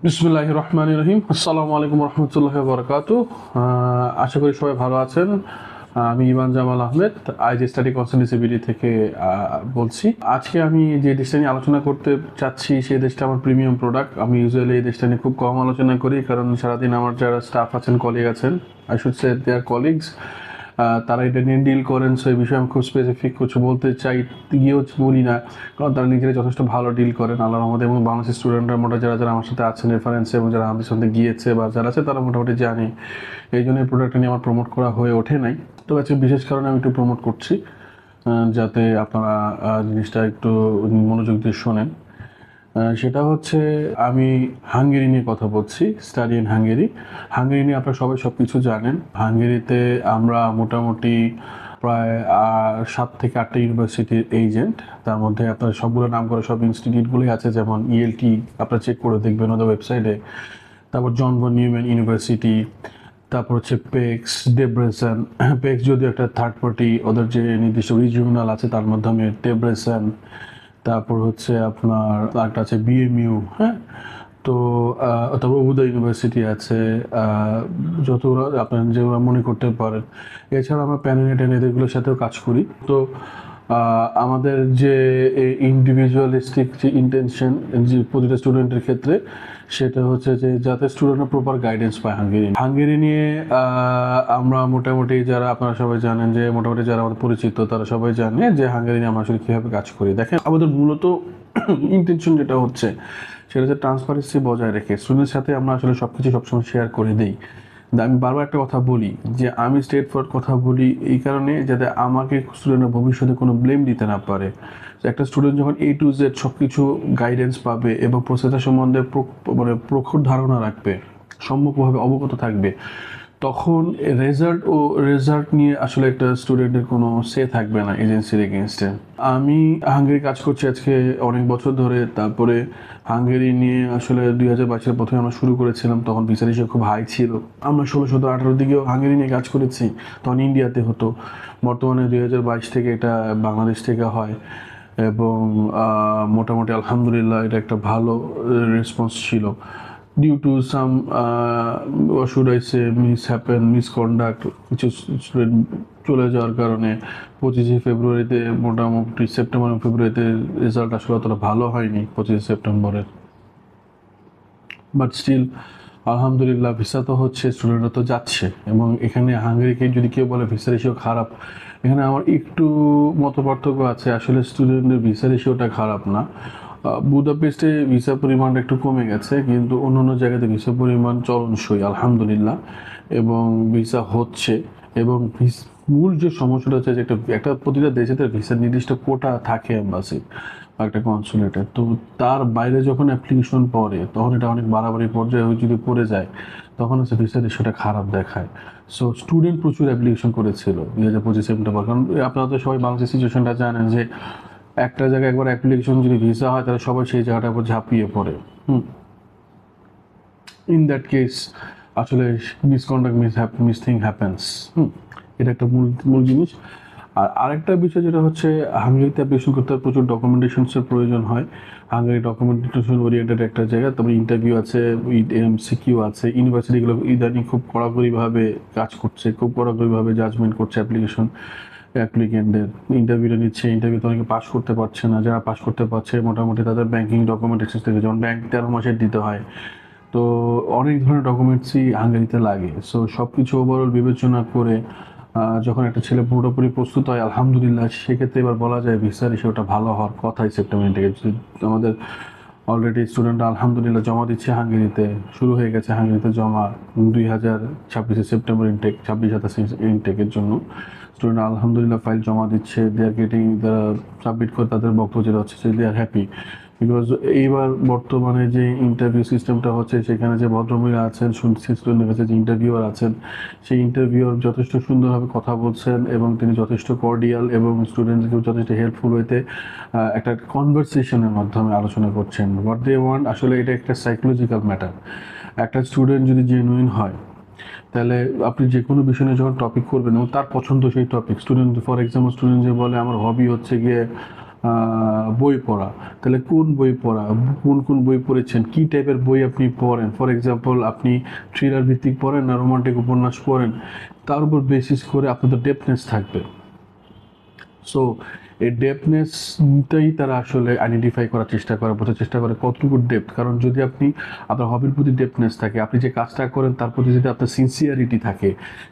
বিসমিল্লাহির রহমানির রহিম। আসসালামু আলাইকুম রহমতুল্লাহি ওয়া বারাকাতুহু। আশা করি সবাই ভালো আছেন। আমি Iman Jamal Ahmed IG study consultancy BD থেকে বলছি। আজকে আমি যে দেশটা নিয়ে আলোচনা করতে চাচ্ছি সেই দেশটা আমার প্রিমিয়াম প্রোডাক্ট। আমি ইউজুয়ালি এই দেশটা নিয়ে খুব কম আলোচনা করি, কারণ সারাদিন আমার যারা স্টাফ আছেন, কলিগ আছেন, I should say their colleagues, তারা এটা নিয়ে ডিল করেন। সো এই বিষয়ে আমি খুব স্পেসিফিক কিছু বলতে চাই গিয়েও বলি না, কারণ তারা নিজেরা যথেষ্ট ভালো ডিল করেন আল্লাহর রহমতে। এবং বাংলাদেশের স্টুডেন্টরা মোটা যারা যারা আমার সাথে আছেন রেফারেন্সে এবং যারা আমাদের সাথে গিয়েছে বা যারা আছে তারা মোটামুটি জানে। এই জন্য এই প্রোডাক্টটা নিয়ে আমার প্রমোট করা হয়ে ওঠে নাই। তো আজকে বিশেষ কারণে আমি একটু প্রমোট করছি, যাতে আপনারা জিনিসটা একটু মনোযোগ দিয়ে শোনেন। সেটা হচ্ছে আমি হাঙ্গেরি নিয়ে কথা বলছি, স্টাডি ইন হাঙ্গেরি। হাঙ্গেরি নিয়ে আপনারা সবাই সব কিছু জানেন। হাঙ্গেরিতে আমরা মোটামুটি প্রায় 7 থেকে 8টা ইউনিভার্সিটির এজেন্ট। তার মধ্যে আপনার সবগুলো নাম করা সব ইনস্টিটিউটগুলোই আছে, যেমন ইএলটি আপনারা চেক করে দেখবেন ওদের ওয়েবসাইটে। তারপর জন ভন নিউম্যান ইউনিভার্সিটি, তারপর হচ্ছে পেক্স, ডেব্রেসেন। পেক্স যদিও একটা থার্ড পার্টি, ওদের যে নির্দিষ্ট রিজিওনাল আছে তার মাধ্যমে ডেব্রেসেন। তারপর হচ্ছে আপনার একটা আছে বিএমইউ, হ্যাঁ। তো তারপর উদয় ইউনিভার্সিটি আছে, যতগুলো আপনার যেগুলো মনে করতে পারেন। এছাড়া আমরা প্যানেট এদেরগুলোর সাথেও কাজ করি। তো আমাদের যে ইন্ডিভিজুয়ালিস্টিক যে ইন্টেনশন যে প্রতিটা স্টুডেন্টের ক্ষেত্রে, সেটা হচ্ছে যে যাতে স্টুডেন্টরা প্রপার গাইডেন্স পায়। হাঙ্গেরি নিয়ে আমরা মোটামুটি যারা আপনারা সবাই জানেন, যে মোটামুটি যারা আমাদের পরিচিত তারা সবাই জানে যে হাঙ্গেরি নিয়ে আমরা আসলে কীভাবে কাজ করি। দেখেন, আমাদের মূলত ইন্টেনশন যেটা হচ্ছে সেটা হচ্ছে ট্রান্সপারেন্সি বজায় রেখে স্টুডেন্টের সাথে আমরা আসলে সব কিছু সবসময় শেয়ার করে দিই। আমি বারবার একটা কথা বলি যে আমি স্ট্রেট ফরওয়ার্ড কথা বলি এই কারণে, যাতে আমাকে স্টুডেন্টরা ভবিষ্যতে কোনো ব্লেম দিতে না পারে। একটা স্টুডেন্ট যখন A to Z সব কিছু গাইডেন্স পাবে এবং প্রসেসের সম্বন্ধে মানে প্রখর ধারণা রাখবে, সম্যকভাবে অবগত থাকবে, তখন রেজাল্ট নিয়ে আসলে একটা স্টুডেন্টের কোনো সে থাকবে না এজেন্সির এগেনস্টে। আমি হাঙ্গেরি কাজ করছি আজকে অনেক বছর ধরে। তারপরে হাঙ্গেরি নিয়ে আসলে 2022-এর প্রথমে আমরা শুরু করেছিলাম, তখন ভিসা রেশিও খুব হাই ছিল। আমরা 16-17-18 দিকেও হাঙ্গেরি নিয়ে কাজ করেছি, তখন ইন্ডিয়াতে হতো। বর্তমানে 2022 থেকে এটা বাংলাদেশ থেকে হয় এবং মোটামুটি আলহামদুলিল্লাহ এটা একটা ভালো রেসপন্স ছিল। Due to some should I say misconduct, কিছু স্টুডেন্ট চলে যাওয়ার কারণে 25শে ফেব্রুয়ারিতে, মোটামুটি সেপ্টেম্বর এবং ফেব্রুয়ারিতে রেজাল্ট আসলে অতটা ভালো হয়নি 25শে সেপ্টেম্বরের। বাট স্টিল আলহামদুলিল্লাহ ভিসা তো হচ্ছে, স্টুডেন্টরা তো যাচ্ছে। এবং এখানে হাঙ্গেরিকে যদি কেউ বলে ভিসা রেশিও খারাপ, এখানে আমার একটু মত পার্থক্য আছে। আসলে স্টুডেন্টের ভিসা রেশিওটা খারাপ না। বুদাপেস্টে ভিসা পরিমাণটা একটু কমে গেছে, কিন্তু অন্য জায়গাতে ভিসা পরিমাণ চলনসই আলহামদুলিল্লাহ, এবং ভিসা হচ্ছে। এবং মূল যে সমস্যাটা হচ্ছে যে একটা প্রতিটা দেশে তার ভিসার নির্দিষ্ট কোটা থাকে এম্বাসি বা একটা কনসুলেটে। তো তার বাইরে যখন অ্যাপ্লিকেশন পড়ে তখন এটা অনেক বাড়াবাড়ি পর্যায়ে যদি পড়ে যায়, তখন হচ্ছে ভিসা রেশিওটা খারাপ দেখায়। সো স্টুডেন্ট প্রচুর অ্যাপ্লিকেশন করেছিল 2025 সেপ্টেম্বর, কারণ আপনারা তো সবাই বাংলাদেশের সিচুয়েশনটা জানেন যে একটা জায়গায় একবার অ্যাপ্লিকেশন যদি ভিসা হয় তাহলে সবাই সেই জায়গাটার উপর ঝাঁপিয়ে পড়ে। ইন দ্যাট কেস আসলে মিসকন্ডাক্ট মিস থিং হ্যাপেন্স। এটা একটা মূল জিনিস। আর আরেকটা বিষয় যেটা হচ্ছে, হাঙ্গেরিতে অ্যাপ্লিকেশন করতে প্রচুর ডকুমেন্টেশনসের প্রয়োজন হয়। হাঙ্গেরি ডকুমেন্টেশন ওরিয়েন্টেড একটা জায়গা। তারপরে ইন্টারভিউ আছে, এমসিকিউ আছে। ইউনিভার্সিটিগুলো ইদানিং খুব কড়াকড়িভাবে কাজ করছে, খুব কড়াকড়িভাবে জাজমেন্ট করছে অ্যাপ্লিকেন্টদের। ইন্টারভিউটা নিচ্ছে, ইন্টারভিউতে অনেকে পাস করতে পারছে না। যারা পাস করতে পারছে মোটামুটি তাদের ব্যাঙ্কিং ডকুমেন্টেশন থেকে, যেমন ব্যাঙ্ক 13 মাসের দিতে হয়, তো অনেক ধরনের ডকুমেন্টসই হাঙ্গেরিতে লাগে। সো সব কিছু ওভারঅল বিবেচনা করে যখন একটা ছেলে পুরোপুরি প্রস্তুত হয় আলহামদুলিল্লাহ, সেক্ষেত্রে এবার বলা যায় ভিসা রেশিওটা ভালো হওয়ার কথাই সেপ্টেম্বর থেকে। আমাদের অলরেডি স্টুডেন্টরা আলহামদুলিল্লাহ জমা দিচ্ছে হাঙ্গেরিতে, শুরু হয়ে গেছে হাঙ্গেরিতে জমা। 2026 সেপ্টেম্বর ইনটেক, 26-27 ইনটেকের জন্য স্টুডেন্ট আলহামদুলিল্লাহ ফাইল জমা দিচ্ছে। দে আর গেটিং, তারা সাবমিট করে তাদের বক্তব্য যেটা হচ্ছে যে দে আর হ্যাপি। বিকজ এইবার বর্তমানে যে ইন্টারভিউ সিস্টেমটা হচ্ছে, সেখানে যে ভদ্রমহিলা আছেন, স্টুডেন্টের কাছে যে ইন্টারভিউয়ার আছেন, সেই ইন্টারভিউয়ার যথেষ্ট সুন্দরভাবে কথা বলছেন এবং তিনি যথেষ্ট কর্ডিয়াল এবং স্টুডেন্টকেও যথেষ্ট হেল্পফুল হইতে একটা কনভারসেশনের মাধ্যমে আলোচনা করছেন হোয়াট দে ওয়ান্ট। আসলে এটা একটা সাইকোলজিক্যাল ম্যাটার। একটা স্টুডেন্ট যদি জেনুইন হয়, তাহলে আপনি যে কোনো বিষয় নিয়ে যখন টপিক করবেন এবং তার পছন্দ সেই topic, student for example student যে বলে আমার হবি হচ্ছে গিয়ে বই পড়া, তাহলে কোন বই পড়া, কোন কোন বই পড়েছেন, কী টাইপের বই আপনি পড়েন। ফর এক্সাম্পল আপনি থ্রিলার ভিত্তিক পড়েন না রোমান্টিক উপন্যাস পড়েন, তার উপর বেসিস করে আপনাদের ডেপথনেস থাকবে। সো এই ডেপথনেসটাই তারা আসলে আইডেন্টিফাই করার চেষ্টা করে, বোঝার চেষ্টা করে কতটুকু ডেপথ। কারণ যদি আপনি আপনার হবির প্রতি ডেপথনেস থাকে, আপনি যে কাজটা করেন তার প্রতি যদি আপনার সিনসিয়ারিটি থাকে,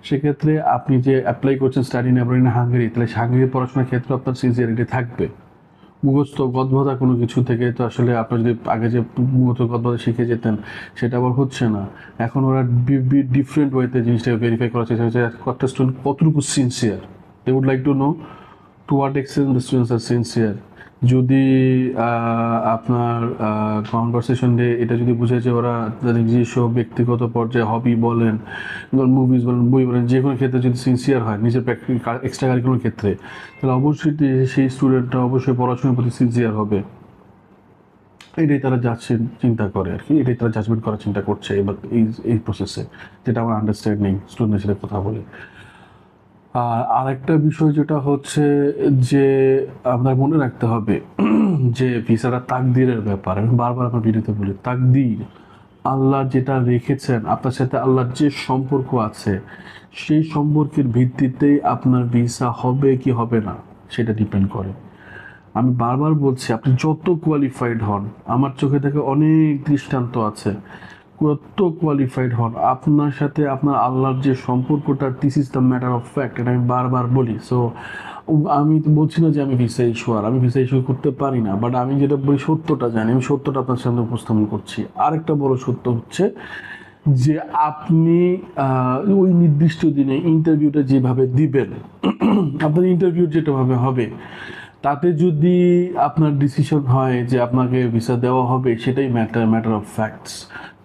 সেক্ষেত্রে আপনি যে অ্যাপ্লাই করছেন study in abroad in Hungary, তাহলে হাঙ্গেরির পড়াশোনার ক্ষেত্রে আপনার সিনসিয়ারিটি থাকবে। মুখস্থ গদবাঁধা কোনো কিছু থেকে তো আসলে আপনার যদি আগে যে মুখস্থ গদবাঁধা শিখে যেতেন সেটা আবার হচ্ছে না। এখন ওরা ডিফারেন্ট ওয়েতে জিনিসটাকে ভেরিফাই করার চেষ্টা করছে একটা স্টুডেন্ট কতটুকু sincere. They would like to know to what extent the students are sincere. যদি আপনার কনভারসেশনে এটা যদি বুঝে যে ওরা তাদের নিজস্ব ব্যক্তিগত পর্যায়ে হবি বলেন, মুভিজ বলেন, বই বলেন, যে কোনো ক্ষেত্রে যদি সিনসিয়ার হয় নিজের এক্সট্রা কারিকুলার ক্ষেত্রে, তাহলে অবশ্যই সেই স্টুডেন্টটা অবশ্যই পড়াশোনার প্রতি সিনসিয়ার হবে। এটাই তারা চিন্তা করে আর কি, এটাই তারা জাজমেন্ট করার চিন্তা করছে এবার এই প্রসেসে, যেটা আমার আন্ডারস্ট্যান্ডিং স্টুডেন্টের সাথে কথা বলে। আর আরেকটা বিষয় যেটা হচ্ছে যে আপনার মনে রাখতে হবে যে ভিসাটা তাকদীরের ব্যাপার। আমি বারবার আমার ভিডিওতে বলি তাকদীর, আল্লাহ যেটা রেখেছেন আপনার সাথে, আল্লাহর যে সম্পর্ক আছে সেই সম্পর্কের ভিত্তিতেই আপনার ভিসা হবে কি হবে না সেটা ডিপেন্ড করে। আমি বারবার বলছি আপনি যত কোয়ালিফাইড হন, আমার চোখে থেকে অনেক দৃষ্টান্ত আছে, কত কোয়ালিফাইড হন, আপনার সাথে আপনার আল্লাহর যে সম্পর্কটা, this is the matter of fact, এটা আমি বারবার বলি। সো আমি তো বলছি না যে আমি ভিসা ইস্যুয়ার, আমি ভিসা ইস্যু করতে পারি না, বাট আমি যেটা বলি সত্যটা জানি, আমি সত্যটা আপনার সামনে উপস্থাপন করছি। আরেকটা বড় সত্য হচ্ছে যে আপনি ওই নির্দিষ্ট দিনে ইন্টারভিউটা যেভাবে দিবেন, আপনার ইন্টারভিউ যেটাভাবে হবে, তাতে যদি আপনার ডিসিশন হয় যে আপনাকে ভিসা দেওয়া হবে, সেটাই matter of facts.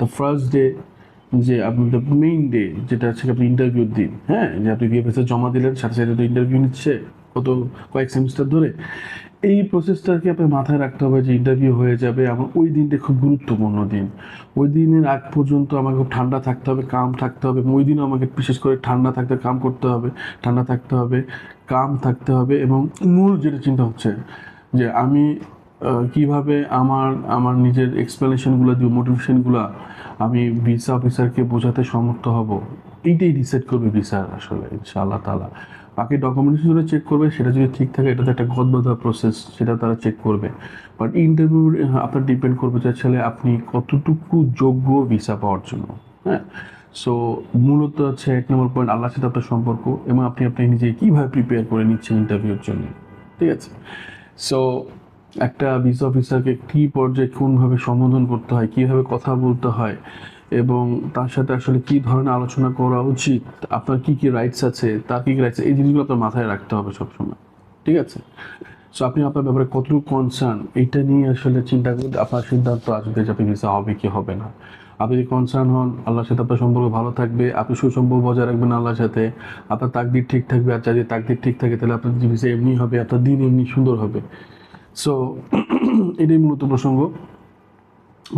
The first day, যে আপনি দ্য মেইন ডে যেটা হচ্ছে আপনি ইন্টারভিউর দিন, হ্যাঁ, যে আপনি ভিসা জমা দিলেন, সাথে সাথে তো ইন্টারভিউ নিচ্ছে কয়েক সেমিস্টার ধরে, এই প্রসেসটাকে আপনার মাথায় রাখতে হবে যে ইন্টারভিউ হয়ে যাবে। আমার ওই দিনটা খুব গুরুত্বপূর্ণ দিন। ওই দিনের আগ পর্যন্ত আমাকে খুব ঠান্ডা থাকতে হবে, কাম থাকতে হবে। ওই দিনও আমাকে বিশেষ করে ঠান্ডা থাকতে, কাম করতে হবে, ঠান্ডা থাকতে হবে, কাম থাকতে হবে। এবং মূল যেটা চিন্তা হচ্ছে যে আমি কিভাবে আমার নিজের এক্সপ্লেনেশনগুলো দিয়ে, মোটিভেশনগুলো আমি ভিসা অফিসারকে বোঝাতে সমর্থ হব, এইটাই ডিসাইড করবে ভিসার আসলে ইনশাআল্লাহ তাআলা। বাকি ডকুমেন্টেশনগুলো চেক করবে, সেটা যদি ঠিক থাকে, এটা তো একটা গদবাঁধা প্রসেস, সেটা তারা চেক করবে। বাট ইন্টারভিউ আপনার ডিপেন্ড করবে যে আসলে আপনি কতটুকু যোগ্য ভিসা পাওয়ার জন্য। হ্যাঁ, সো মূলত হচ্ছে 1 নম্বর পয়েন্ট আল্লাহর সাথে আপনার সম্পর্ক, এবং আপনি নিজে কীভাবে প্রিপেয়ার করে নিচ্ছেন ইন্টারভিউর জন্য। ঠিক আছে, সো একটা ভিসা অফিসারকে কী পর্যায়ে কোনভাবে সম্বোধন করতে হয়, কীভাবে কথা বলতে হয়, এবং তার সাথে আসলে কী ধরনের আলোচনা করা উচিত, আপনার কী কী রাইটস আছে, তার কী কী রাইটস, এই জিনিসগুলো আপনার মাথায় রাখতে হবে সবসময়। ঠিক আছে, সো আপনি আপনার ব্যাপারে কতটুকু কনসার্ন, এইটা নিয়ে আসলে চিন্তা করে আপনার সিদ্ধান্ত আসবে যে আপনি ভিসা হবে কি হবে না। আপনি যদি কনসার্ন হন, আল্লাহর সাথে আপনার সম্পর্ক ভালো থাকবে, আপনি সুসম্পর্ক বজায় রাখবেন আল্লাহর সাথে, আপনার তাকদির ঠিক থাকবে। আর যদি তাকদির ঠিক থাকে, তাহলে আপনার ভিসা এমনি হবে, আপনার দিন এমনি সুন্দর হবে। সো এটাই মূলত প্রসঙ্গ।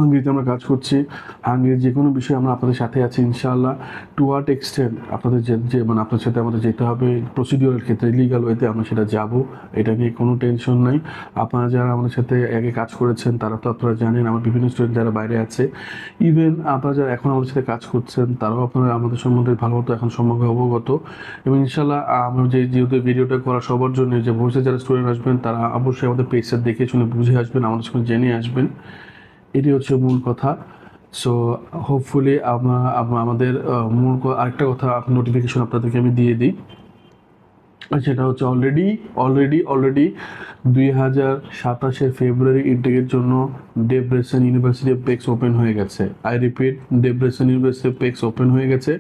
হাঙ্গেরিতে আমরা কাজ করছি, হাঙ্গেরির যে কোনো বিষয়ে আমরা আপনাদের সাথে আছি ইনশাআল্লাহ। টু হোয়াট এক্সটেন্ট আপনাদের যে মানে আপনার সাথে আমাদের যেতে হবে প্রসিডিওরের ক্ষেত্রে, লিগাল ওয়েতে আমরা সেটা যাব, এটা নিয়ে কোনো টেনশন নাই। আপনারা যারা আমাদের সাথে আগে কাজ করেছেন তারা তো আপনারা জানেন, আমার বিভিন্ন স্টুডেন্ট যারা বাইরে আছে, ইভেন আপনারা যারা এখন আমাদের সাথে কাজ করছেন তারাও আপনারা আমাদের সম্বন্ধে ভালো মতো এখন সম্পর্কে অবগত। এবং ইনশাআল্লাহ আমরা যেহেতু ভিডিওটা করা সবার জন্য, যে ভবিষ্যতে যারা স্টুডেন্ট আসবেন তারা অবশ্যই আমাদের পেজটা দেখে শুনে বুঝে আসবেন, আমাদের সঙ্গে জেনে আসবেন, এটি হচ্ছে মূল কথা। সো হোপফুলি আমাদের মূল আরেকটা কথা, নোটিফিকেশন আপনাদেরকে আমি দিয়ে দিই, সেটা হচ্ছে অলরেডি 2027 ফেব্রুয়ারি ইনটেকের জন্য Debrecen university of Pécs open হয়ে গেছে। I repeat, Debrecen university of Pécs open হয়ে গেছে।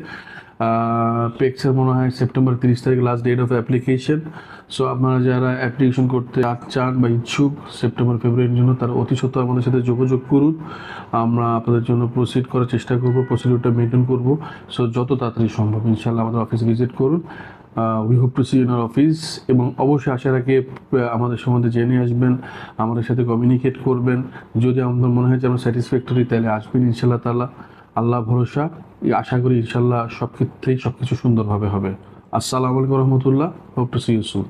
পেক্সের মনে হয় সেপ্টেম্বর 30 তারিখ last date of application. So আপনারা যারা অ্যাপ্লিকেশন করতে চান বা ইচ্ছুক সেপ্টেম্বর ফেব্রুয়ারির জন্য, তারা অতি সত্ত্বর আমাদের সাথে যোগাযোগ করুন। আমরা আপনাদের জন্য প্রসিড করার চেষ্টা করব, প্রসিডিউরটা মেনটেন করব। সো যত তাড়াতাড়ি সম্ভব ইনশাআল্লাহ আমাদের অফিসে ভিজিট করুন। We hope to see in our office. এবং অবশ্যই আশা রাখি আমাদের সম্বন্ধে জেনে আসবেন, আমাদের সাথে কমিউনিকেট করবেন। যদি আমাদের মনে হয় যে আমরা স্যাটিসফ্যাক্টরি, তাহলে আসবেন ইনশাআল্লাহ তাআলা। আল্লাহ ভরসা, আশা করি ইনশাআল্লাহ সব ক্ষেত্রেই সব কিছু সুন্দরভাবে হবে। আসসালামু আলাইকুম রহমতুল্লাহ। Hope to see you soon.